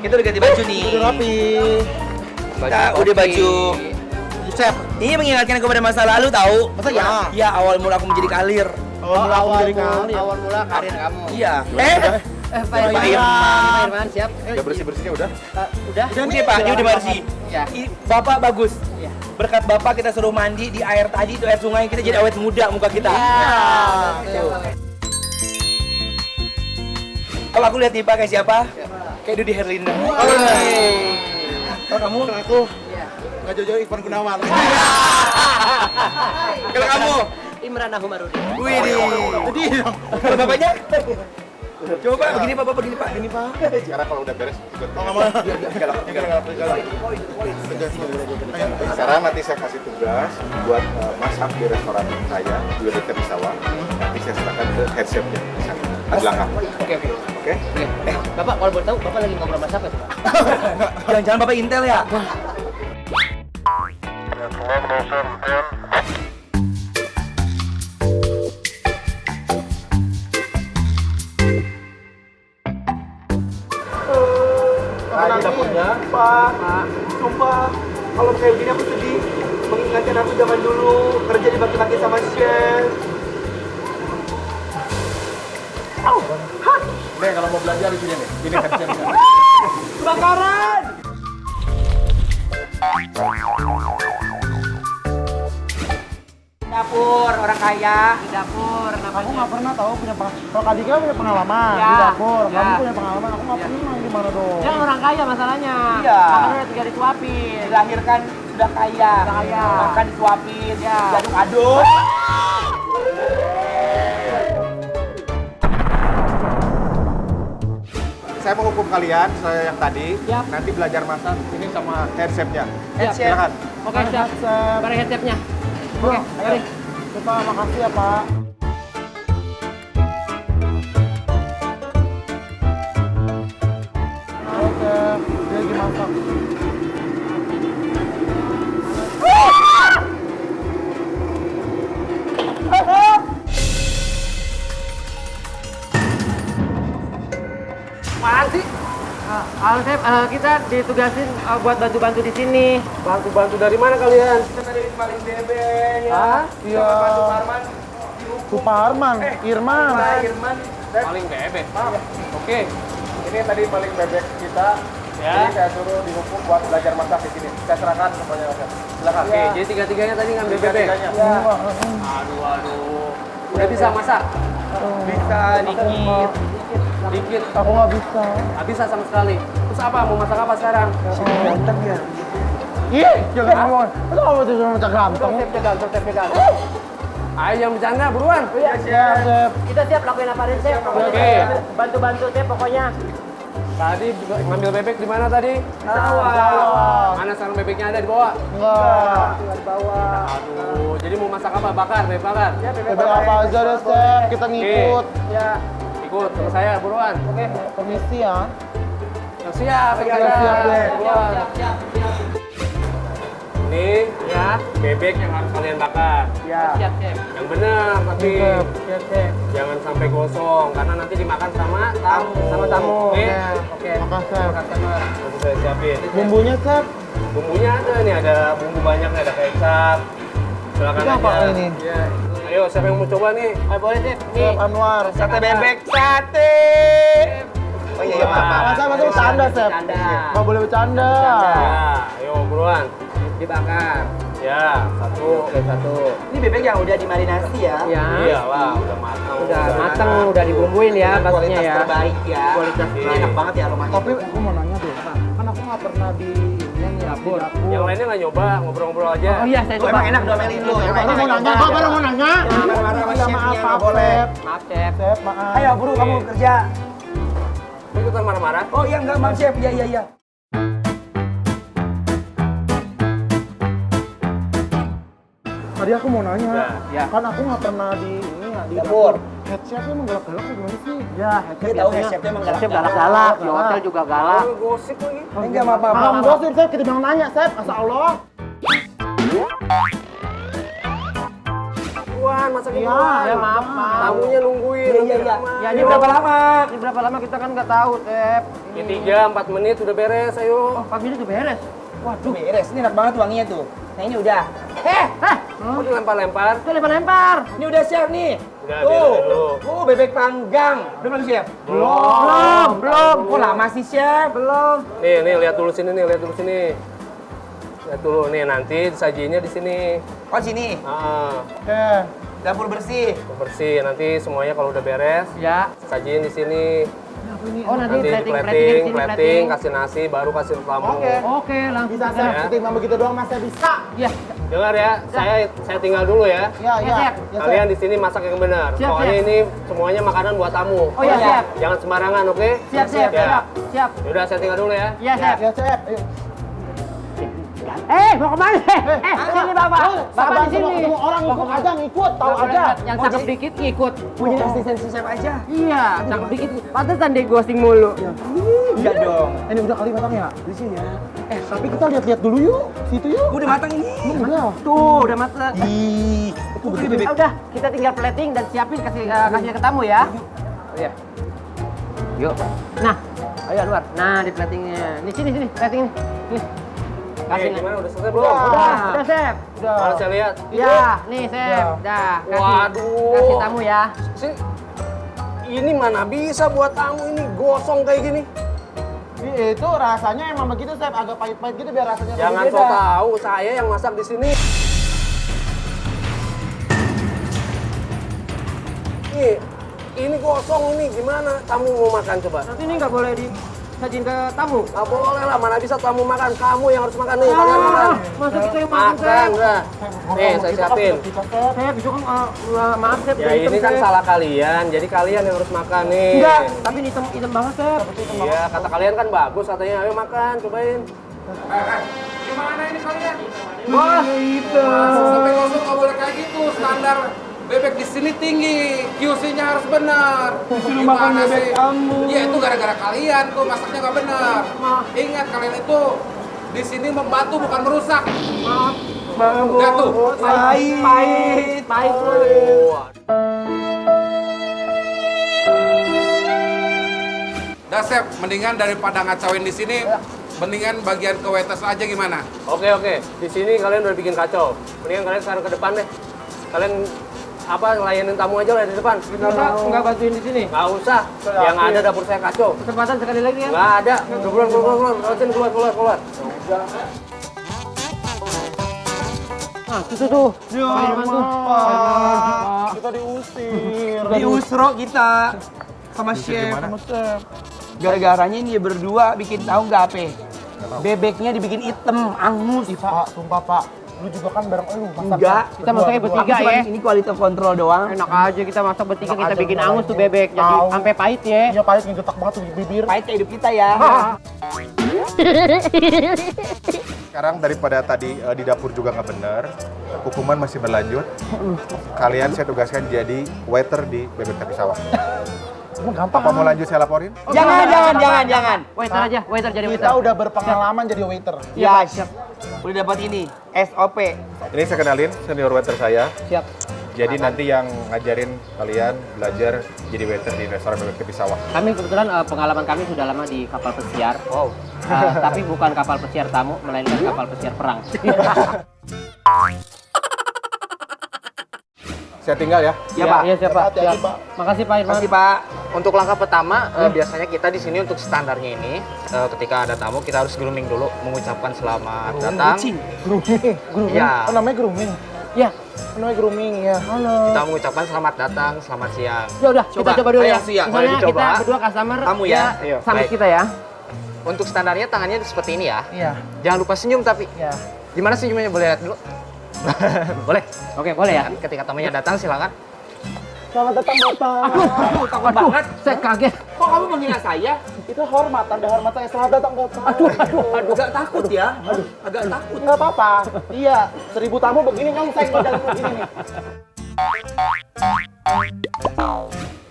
Kita udah ganti baju nih. Udah rapi. Kita udah baju. Chef. Ini mengingatkan kepada masa lalu tahu. Masa ya? Iya, awal mula aku menjadi kalir. Awal mula karir kamu. Iya. Pak Irman, siap. Udah bersih-bersihnya udah? Udah. Udah Pak, ini udah bersih. Ya. Bapak bagus. Iya. Berkat Bapak kita suruh mandi di air tadi, itu air sungai, kita jadi awet muda muka kita. Kalau aku lihat nih Pak, kayak siapa? Kayak Dude Herlina. Kalau kamu? Aku nggak jauh-jauh Ivan Gunawan. Kalau kamu? Imran Humarudin. Wih, Jadi kalau bapaknya? Coba Pak, begini Pak, begini Pak, gini Pak. Sekarang kalau udah beres ikut. nggak mau. Sekarang nanti saya kasih tugas buat masak di restoran saya di dekat di sawah. Nanti saya serahkan ke head chef-nya di sana. Di belakang. Oke? Bapak, kalau boleh tahu, Bapak lagi ngobrol sama siapa, Pak? Jangan-jangan Bapak Intel ya? Nah, di dapurnya, Pak. Sumpah, kalau kayak gini aku sedih. Mengingatkan aku zaman dulu kerja dibagi-bagi sama chef. Nih kalau mau belajar di sini nih. Ini head chef-nya. Kebakaran! Dapur, orang kaya. Di dapur, Aku nggak pernah tahu punya pengalaman. Kalau Kak Dika punya pengalaman Ya. di dapur, Ya. kamu punya pengalaman. Aku nggak pernah gimana dong? Dia orang kaya masalahnya. Iya. Makanya udah tinggal disuapin. Dilahirkan sudah kaya, makan disuapin, Ya. diaduk-aduk. Saya mau hukum kalian, saya yang tadi. Siap. Nanti belajar masak ini sama head chef-nya. Head chef. Silakan. Oke, siap. Mari head chef-nya. Oke, mari. Pak, makasih ya Pak. Oke, dia lagi masak. Apaan sih? Halo Chef, kita ditugasin buat bantu-bantu di sini. Bantu-bantu dari mana kalian? Kita dari paling bebek ya. Hah? Iya. Pak Suparman. Suparman, Irman. Pak Irman. Paling bebek. Oke. Ini tadi paling bebek kita. Ya. Jadi saya suruh dihukum buat belajar masak di sini. Saya serahkan semuanya. Silakan. Oke, jadi tiga-tiganya tadi ngambil bebek. Tiga-tiganya. Ya. Aduh. Udah bisa masak? Bisa dikit. Dikit. Aku nggak bisa. Nggak bisa sama sekali. Terus apa? Mau masak apa sekarang? Ganteng ya. Ih, jangan ngomong. Itu kamu tuh cuma macam ganteng. Chef pegang. Ayo yang bercanda, buruan. Ya, Chef. Kita siap lakuin apa aja, Chef. Oke. Bantu-bantu, Chef, pokoknya. Tadi ngambil bebek di mana tadi? Sawah. Mana sarang bebeknya ada di bawah? Enggak. Di bawah. Aduh, jadi mau masak apa? Bakar, bebek bakar. Ya, Bebek apa aja deh, Chef. Kita ngikut. Ya. Ikut sama saya, buruan. Oke. Permisi ya. Siap, Siap deh. Buruan. Siap. Ini Ya. bebek yang harus kalian bakar. Ya. Siap, Chef. Yang benar, tapi Siap, Chef. jangan sampai gosong karena nanti dimakan sama tamu. Sama tamu. Oke. Oke. Makasih, Chef. Customer. Nanti saya siapin. Bumbunya, Chef. Bumbunya ada nih, ada bumbu banyak nih, ada kecap. Silakan Ini apa aja. ini? Ya. Ayo, siapa yang mau coba nih? Boleh, Chef. Chef Anwar. Sate bebek, sate. Oh iya, maaf. Masa bercanda, Chef? Bercanda. Nggak boleh bercanda. Ya, ayo buruan. Dibakar. Ya, satu. Oke, satu. Ini bebek yang udah dimarinasi ya. Ya. Iyalah, udah matang. Udah mateng, udah dibumbuin ya, pastinya Kualitas ya. terbaik ya. Kualitas Ini enak banget ya aromanya. Tapi aku mau nanya deh, kan aku nggak pernah di Dapur. Yang lainnya nggak nyoba, ngobrol-ngobrol aja. Oh iya, saya Lu coba. emang enak domelin lu. Bapak mau nanya, Bapak mau nanya. Marah-marah sama Iya, chefnya, maaf, nggak maaf, boleh. Chef. Maaf, Chef. Chef, maaf. Ayo buru kamu kerja. Kok ikutan marah-marah? Oh iya enggak maaf chef. Iya iya iya. Tadi aku mau nanya, Ya. kan aku nggak pernah di ini ya, di Dapur. Head chefnya emang galak-galak atau gimana sih? Ya, Dia tahu head chefnya emang Chef galak-galak, di hotel juga galak. Oh, gosip lagi. Enggak apa-apa. Paham gosip, Chef, kita bilang nanya, Chef, asal Allah. duluan, masak Iya, duluan. Ya maaf. Tamunya nungguin. Iya, iya. Ya, Ini berapa lama? Ini berapa lama kita kan nggak tahu, Sep. Ini 3-4 menit udah beres, ayo. 4 menit udah beres. Waduh, beres. Ini enak banget wanginya tuh. Nah, ini udah. Kok dilempar-lempar? Itu lempar-lempar. Ini udah siap nih. Udah, Tuh. biarin dulu. Bebek panggang. Udah belum siap? Belum. Kok lama sih, Chef? Belum. Nih, lihat dulu sini nih, lihat dulu sini. Lihat dulu nih, nanti disajiinnya di sini. Oh, sini. Ah, Oke. Dapur bersih. bersih. Nanti semuanya kalau udah beres, Ya. sajiin di sini. Oh, nanti Nanti plating, kasih nasi, baru kasih tamu. Oke, langsung. Bisa, Chef. Ya. Ketika begitu doang, Mas, saya bisa. Iya. Dengar ya, saya tinggal dulu ya. Iya, Ya, Chef. Ya, Kalian di sini masak yang benar. Siap, Soalnya siap. ini semuanya makanan buat tamu. Oh iya, siap. Jangan sembarangan, oke? Siap. Ya. Siap. Yaudah, saya tinggal dulu ya. Iya, Chef. Ya, Chef. Ayo. Mau kemana? Sini Bapak. Bapak di sini. Ketemu orang ikut aja, ngikut. Tahu aja. Yang cakep dikit ngikut. Mau jadi asisten si Chef aja. Iya, cakep dikit. Pantesan dia ghosting mulu. Enggak dong. Ini udah kali matang ya? Di sini ya. Tapi kita lihat-lihat dulu yuk. Situ yuk. Udah matang ini. Mana? Tuh, udah matang. Ih, itu begitu bebek. Udah, kita tinggal plating dan siapin kasih ke tamu ya. Iya. Yuk. Nah, ayo Anwar. Nah, di platingnya. Di sini plating ini. Nih. Kasih nih. Gimana, udah selesai belum? Udah, Chef. Mana saya lihat? Ya, nih, Chef. Dah, kasih. Waduh. Kasih tamu ya. Sini. Ini mana bisa buat tamu ini gosong kayak gini? Itu rasanya emang begitu, Chef. Agak pahit-pahit gitu biar rasanya Jangan lebih so beda. tahu, saya yang masak di sini. Ini gosong ini gimana? Tamu mau makan coba? Nanti ini nggak boleh disajin ke tamu. Nggak boleh lah, mana bisa tamu makan? Kamu yang harus makan nih, kalian makan. Masa kita yang makan, Makan, Chef? udah. Nih, saya siapin. Chef, itu kan maaf, Chef. Ya ini kan salah kalian, jadi kalian yang harus makan nih. Enggak, tapi ini hitam banget, Chef. Iya, kata kalian kan bagus, katanya ayo makan, cobain. Gimana ini kalian? Wah, Sampai ngomong nggak boleh kayak gitu. Standar bebek di sini tinggi, QC-nya harus benar. Disuruh makan bebek kamu. Ya itu gara-gara kalian tuh masaknya nggak benar. Ingat kalian itu di sini membantu bukan merusak. Lihat tuh. Pahit. Dah Chef, mendingan daripada ngacauin di sini, mendingan bagian ke waiters aja gimana? Oke, di sini kalian udah bikin kacau. Mendingan kalian sekarang ke depan deh. Kalian layanin tamu aja lah di depan. Enggak bantuin di sini. Nggak usah, yang ada dapur saya kacau. Kesempatan sekali lagi ya. Nggak ada, keluar. Nah, tuh. Ya, Pak. Kita diusir. Diusro kita sama chef. Gara-garanya ini berdua bikin tahu nggak apa? Bebeknya dibikin hitam, angus. Pak, sumpah Pak. Lu juga kan bareng lu masak. Enggak. Kita masaknya bertiga ya. Ini quality control doang. Enak aja kita masak bertiga, kita aja, bikin enak angus aja. tuh bebek. Jadi Tahu. sampai pahit ya. Iya pahit ngegetak banget tuh di bibir. Pahit kayak hidup kita ya. Sekarang daripada tadi di dapur juga nggak bener, hukuman masih berlanjut. Kalian saya tugaskan jadi waiter di Bebek Tapi Sawah. Gampang. Apa mau lanjut saya laporin? Jangan. Waiter aja, waiter jadi waiter. Kita udah berpengalaman jadi waiter. Ya, siap. Udah dapat ini, SOP. Ini saya kenalin senior waiter saya. Siap. Jadi nanti yang ngajarin kalian belajar jadi waiter di restoran Bebek Tepi Sawah. Kami kebetulan pengalaman kami sudah lama di kapal pesiar. Wow. Tapi bukan kapal pesiar tamu, melainkan kapal pesiar perang. Saya tinggal ya. Ya, Pak. Iya, siap, Pak. Hati-hati, Siap. Pak. Makasih, Pak Irman. Makasih, Pak. Untuk langkah pertama, biasanya kita di sini untuk standarnya ini, ketika ada tamu kita harus grooming dulu, mengucapkan selamat datang. Grooming. Ya. Oh, namanya grooming. Ya, Namanya grooming ya. Kita mengucapkan selamat datang, selamat siang. ya udah, kita coba dulu ya. Ayo, siap. Misalnya Boleh dicoba. kita berdua customer, Tamu ya. Iya. Sambut Baik. kita ya. Untuk standarnya tangannya seperti ini ya. Iya. Jangan lupa senyum tapi. Iya. Gimana senyumnya, boleh lihat dulu? Boleh. Oke, boleh ya. Ketika tamunya datang silakan. Selamat datang Bapak. Takut banget. Saya kaget. Kok kamu menghina saya? Itu hormat, tanda hormat saya. Selamat datang Bapak. Agak takut ya? Agak takut. Enggak apa-apa. Iya, 1000 tamu begini kan saya jalan begini nih.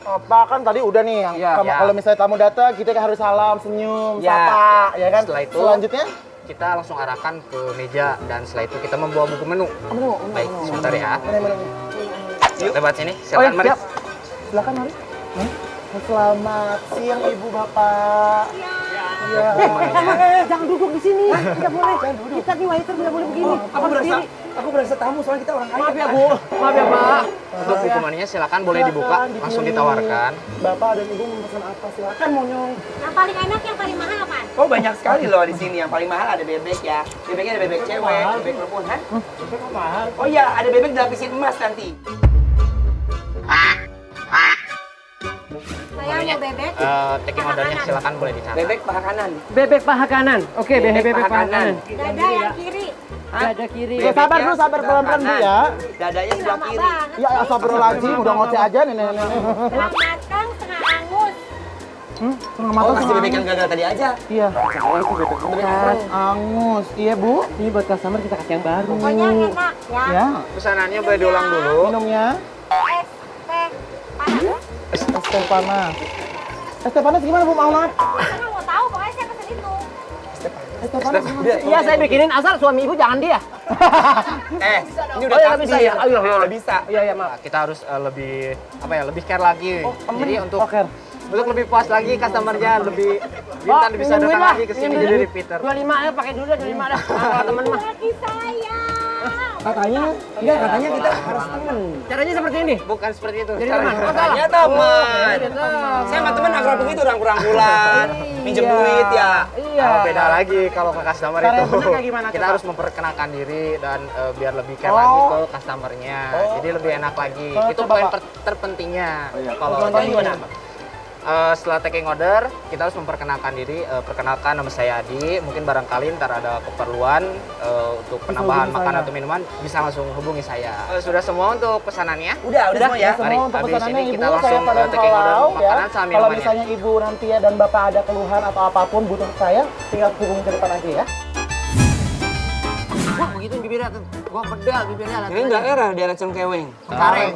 Pak kan tadi udah nih yang Iya. kalau misalnya tamu datang kita kan harus salam, senyum, Ya. sapa, ya kan? Setelah itu- Selanjutnya Kita langsung arahkan ke meja dan setelah itu kita membawa buku menu. menu. Baik, sebentar ya. Menu. Lewat sini, Oh ya, silakan mari. siap. Silakan mari. Selamat siang Ibu Bapak. Iya. Jangan duduk di sini. Tidak boleh. Kita nih waiter tidak boleh begini. Aku berasa tamu soalnya kita orang kaya. Maaf ya Bu. Maaf ya Pak. Untuk hukumannya silakan boleh dibuka, langsung ditawarkan. Bapak dan Ibu mau pesan apa? Silakan Monyong. Yang paling enak, yang paling mahal apa? Oh banyak sekali loh di sini. Yang paling mahal ada bebek ya. Bebeknya ada bebek cewek, bebek perempuan, kan? Bebek mahal. Oh iya, ada bebek dilapisin emas nanti. Saya mau bebek. Taking ordernya silakan boleh dicatat. Bebek paha kanan. Bebek paha kanan. Oke, bebek paha kanan. Dada yang kiri. Dada kiri. Bebeknya Sabar dulu, sabar sebelah pelan-pelan Bu kanan. ya. Dadanya sebelah Lama kiri. banget. Ya, astagfirullahaladzim, udah ngoceh aja nenek-nenek. Setengah matang, setengah angus. Setengah Oh, matang kasih bebek yang gagal tadi aja. Iya. Angus. Iya Bu. Ini buat customer kita kasih yang baru. Pokoknya enak ya. Ya. Pesanannya boleh diulang dulu. Minumnya Es teh panas. es teh panas. Es teh panas gimana Bu? Mau nak? Karena mau tahu, pokoknya saya pesen itu. Es teh panas gimana? Iya, saya bikinin asal suami Ibu jangan dia. Ini udah Oh, iya, takdir. bisa ya? Ayo, Udah bisa. Iya, iya, maaf. Kita harus lebih apa ya, lebih care lagi. Jadi untuk Oke. untuk lebih puas lagi customernya, lebih Bintan bisa minum datang dulu lah, lagi ke sini minum jadi dulu. repeater. 25 ya, pakai dulu 25 dah. Kalau temen mah. Lagi saya. Katanya kita harus temen. Caranya seperti ini. Bukan seperti itu. Jadi caranya. teman. Katanya teman. Saya sama temen akrab begitu rangkul-rangkulan, minjem duit ya. Iya. Beda lagi kalau ke customer Cara itu. yang bener kayak gimana, Kita coba? harus memperkenalkan diri dan biar lebih care Oh. lagi ke customernya. Jadi lebih enak lagi. Oh, Itu coba, poin Pak. terpentingnya. Kalau Contohnya jadi, gimana? setelah taking order, kita harus memperkenalkan diri. Perkenalkan, nama saya Adi. Mungkin barangkali ntar ada keperluan untuk penambahan hubungi makanan saya. atau minuman, bisa langsung hubungi saya. Sudah semua untuk pesanannya? Udah semua ya. Mari, Semua untuk habis pesanannya ini Ibu, kita saya langsung pada taking order kalau ya. makanan sama Kalau minumannya. misalnya Ibu nanti ya dan Bapak ada keluhan atau apapun butuh saya, tinggal hubungi ke depan aja ya. Wah, begitu bibirnya tuh. Gua pedal bibirnya. Ini daerah Cengkeweng. Kareng.